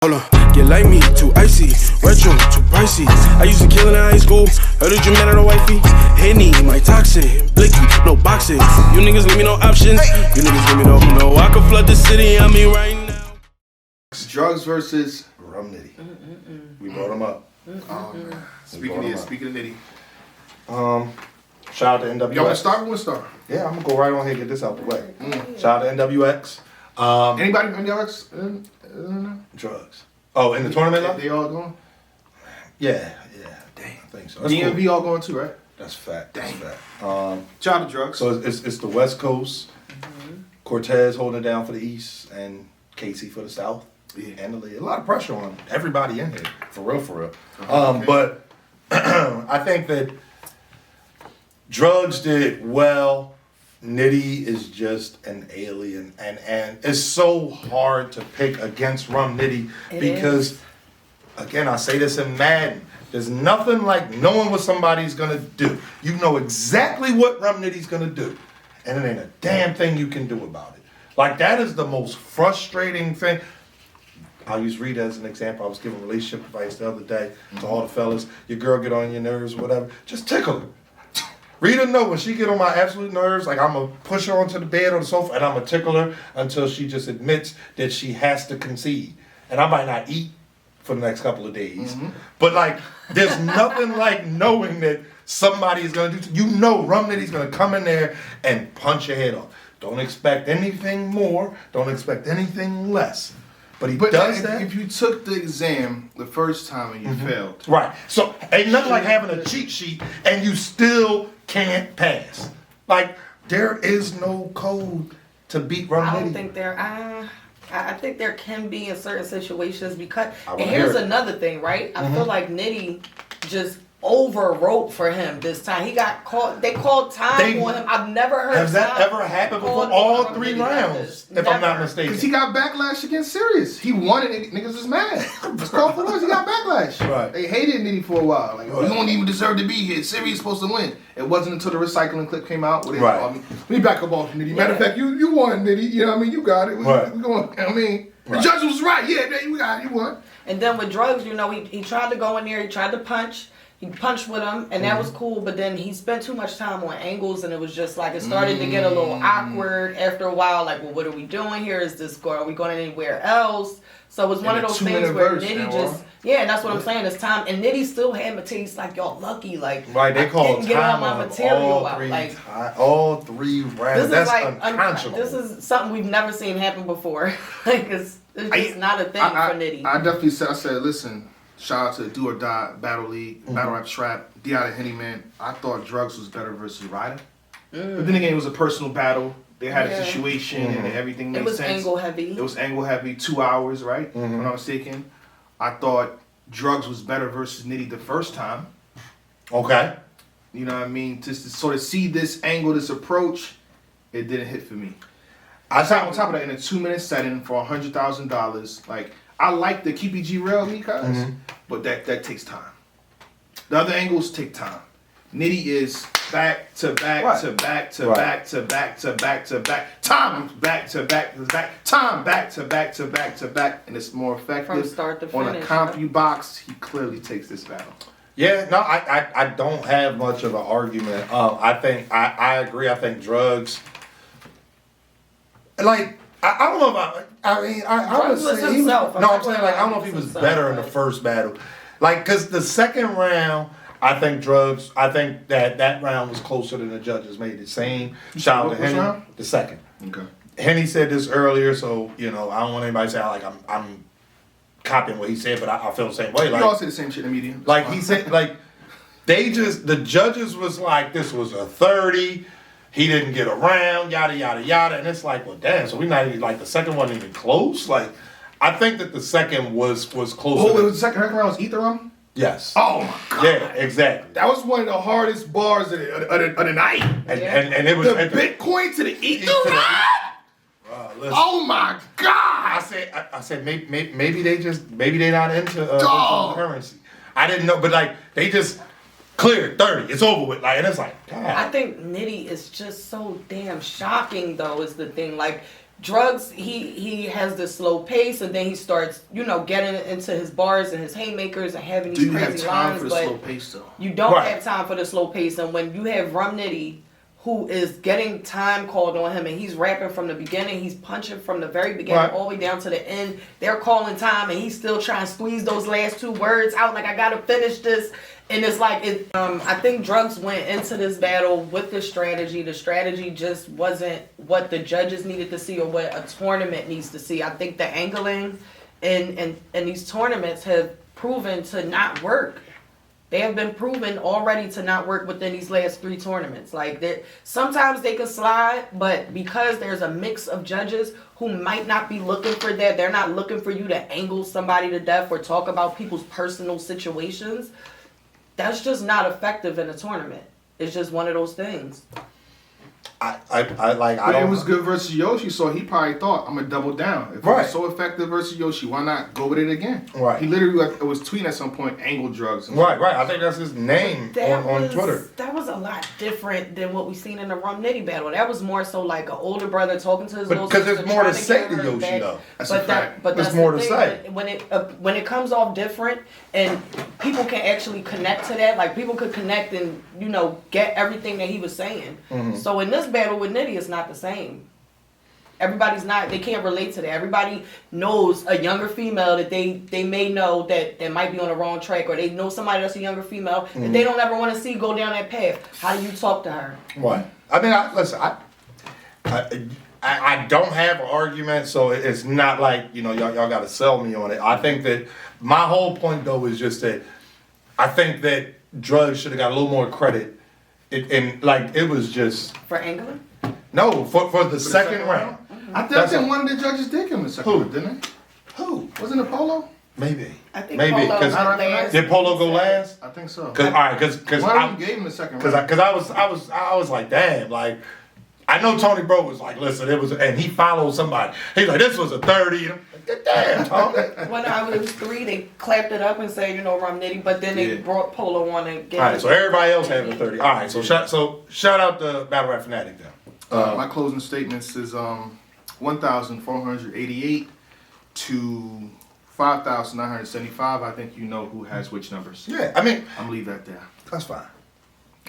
Hold on, you like me, too icy, retro, too pricey. I used to kill in high school, heard that you met a wifey. Henny, my toxin, blicky, no boxing. You niggas give me no options, you niggas give me no. I can flood the city, I mean right now. Drugz versus Rum Nitty. We brought him up. Oh man. Speaking of Nitty. Shout out to NWX. Y'all want to start? We'll start. Yeah, I'm gonna go right on here and get this out the way. Shout out to NWX. Anybody from NWX? Drugz. Oh, in the tournament now? They all going? Yeah. Dang, I think so. That's DMV cool. all going too, right? That's fact. Dang. That's fact. Shout out to Drugz. So it's the West Coast. Cortez holding it down for the East and Casey for the South. Yeah. And the lead. A lot of pressure on everybody in here. For real. Okay. But I think that Drugz did well. Nitty is just an alien, and it's so hard to pick against Rum Nitty because, again, I say this in Madden, there's nothing like knowing what somebody's gonna do. You know exactly what Rum Nitty's gonna do, and it ain't a damn thing you can do about it. Like, that is the most frustrating thing. I'll use Rita as an example. I was giving relationship advice the other day to all the fellas. Your girl get on your nerves, whatever. Just tickle her. Rita know when she get on my absolute nerves, like I'm going to push her onto the bed or the sofa and I'm going to tickle her until she just admits that she has to concede. And I might not eat for the next couple of days. But like, there's nothing like knowing that somebody is going to do, you know Rum Nitty's going to come in there and punch your head off. Don't expect anything more. Don't expect anything less. But he does that. If you took the exam the first time and you failed. Right. So ain't nothing like having a cheat sheet and you still can't pass. Like, there is no code to beat Rum Nitty. I don't think there. I think there can be in certain situations because. And hear here's it. another thing, right? I feel like Nitty just overwrote for him this time. He got called. They called time on him. I've never heard. Has that time ever happened before? called All on 3 Nitty like rounds, this. if I'm not Never. mistaken. Because he got backlash against Sirius. He won it, niggas was mad. It's called for once, he got backlash. Right. They hated Nitty for a while. Like, oh, you don't even deserve to be here. Sirius supposed to win. It wasn't until the recycling clip came out where they Right. let me back up off Nitty. Matter of fact, you won, Nitty. You know what I mean? You got it. We going, I mean, the judge was right. Yeah, you got it. You won. And then with Drugz, you know, he tried to go in there. He tried to punch. He punched with him, and that was cool, but then he spent too much time on angles, and it was just like, it started to get a little awkward after a while, like, well, what are we doing here? Is this are we going anywhere else? So it was one of those things where Nitty just, and that's what I'm saying, it's time, and Nitty still had material, like, y'all lucky, like, right, they called didn't get all time my on material all 3 rounds. That's unconscionable. This is something we've never seen happen before. Like, it's just not a thing for Nitty. I definitely said, listen, shout out to Do or Die Battle League, Battle Rap Trap, D.I. Henny, man. I thought Drugz was better versus Ryder. But then again, it was a personal battle. They had a situation and everything made sense. It was angle heavy. It was angle heavy, 2 hours, right? If I'm not mistaken. I thought Drugz was better versus Nitty the first time. Okay. You know what I mean? Just to sort of see this angle, this approach, it didn't hit for me. On top of that, in a 2-minute setting for $100,000, like, I like the keep PG real me, but that takes time. The other angles take time. Nitty is back to back to back to back to back to back to back. Time back to back to back. Time back to back to back to back, and it's more effective. From start to On finish. a compu box, he clearly takes this battle. Yeah, no, I don't have much of an argument. I think I agree. I think Drugz, like, I don't know about. I mean, I would say he was, I'm saying, like, I don't know if he was better in the first battle, like, because the second round, I think Drugz. I think that round was closer than the judges made it seem. Shout out to Henny. Round? The second. Okay. Henny said this earlier, so you know I don't want anybody to say like I'm copying what he said, but I feel the same way. Like, You all say the same shit in the media. like he said, like the judges was like, this was a 30. He didn't get around, yada, yada, yada. And it's like, well, damn, so we not even, like, the second one even close? Like, I think that the second was closer. Oh, it was the second round was Ether Rum? Yes. Oh, my God. Yeah, exactly. That was one of the hardest bars of the night. And it was... The Bitcoin to the Ether Rum? Listen, Oh, my God. I said maybe they not into currency. I didn't know, but, like, they just... Clear 30. It's over with. Like, and it's like, God. I think Nitty is just so damn shocking, though, is the thing. Like, Drugz, he has this slow pace, and then he starts, getting into his bars and his haymakers and having these crazy lines. But slow pace, though? You don't have time for the slow pace, and when you have Rum Nitty, who is getting time called on him, and he's rapping from the beginning, he's punching from the very beginning all the way down to the end. They're calling time, and he's still trying to squeeze those last 2 words out. Like, I gotta finish this, and it's like I think Drugz went into this battle with the strategy. The strategy just wasn't what the judges needed to see or what a tournament needs to see. I think the angling in these tournaments have proven to not work. They have been proven already to not work within these last 3 tournaments. Like, that, sometimes they can slide, but because there's a mix of judges who might not be looking for that, they're not looking for you to angle somebody to death or talk about people's personal situations. That's just not effective in a tournament. It's just one of those things. It was good versus Yoshi, so he probably thought, I'm gonna double down. If it was so effective versus Yoshi, why not go with it again? Right. He literally was tweeting at some point, angle Drugz. Right. I think that's his name on Twitter. That was a lot different than what we seen in the Rum Nitty battle. That was more so like an older brother talking to his little sister. Because there's more to say to Yoshi, though. But there's more to say. When it comes off different and people can actually connect to that, like people could connect and get everything that he was saying. Mm-hmm. So in this battle with Nitty, it's not the same. They can't relate to that. Everybody knows a younger female that they may know that might be on the wrong track, or they know somebody that's a younger female that they don't ever want to see go down that path. How do you talk to her? Right. I mean, listen, I don't have an argument, so it's not like, y'all got to sell me on it. I think that my whole point, though, is just that I think that Drugz should have got a little more credit. It was just... For angling? No, for the second round. Mm-hmm. I think one of the judges did give him the second round, didn't they? Who? Wasn't it Polo? Maybe. I think Maybe. Polo was last. Did Polo go last? I think so. Because one of them gave him the second round. Because I was like, damn, like... I know Tony Bro was like, listen, and he followed somebody. He's like, this was a 30. And I'm like, damn, Tony. Well, it was 3. They clapped it up and said, Rum Nitty, but then they brought Polo on again. All right, so everybody else had a 30. All right, so shout out to Battle Rap Fanatic then. My closing statements is 1,488 to 5,975. I think you know who has which numbers. Yeah, I mean, I'm gonna leave that there. that's fine.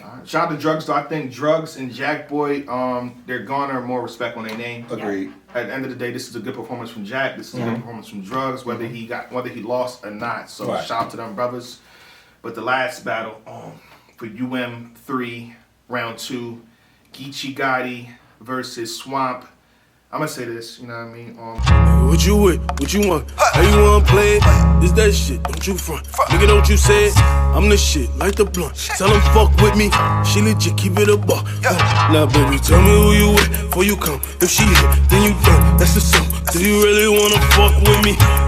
All right. Shout out to Drugz. I think Drugz and Jack Boy, they're garner more respect on their name. Agreed. At the end of the day, this is a good performance from Jack. This is a good performance from Drugz, whether he lost or not. So shout out to them brothers. But the last battle for UM3 round 2, Geechee Gotti versus Swamp. I'm gonna say this, you know what I mean? What you with? What you want? How you wanna play it? This that shit, don't you front. Nigga, don't you say it? I'm the shit, like the blunt. Tell him fuck with me. She legit, keep it a buck. Now, baby, tell me who you with before you come. If she hit, then you done. That's the song. Do you really wanna fuck with me?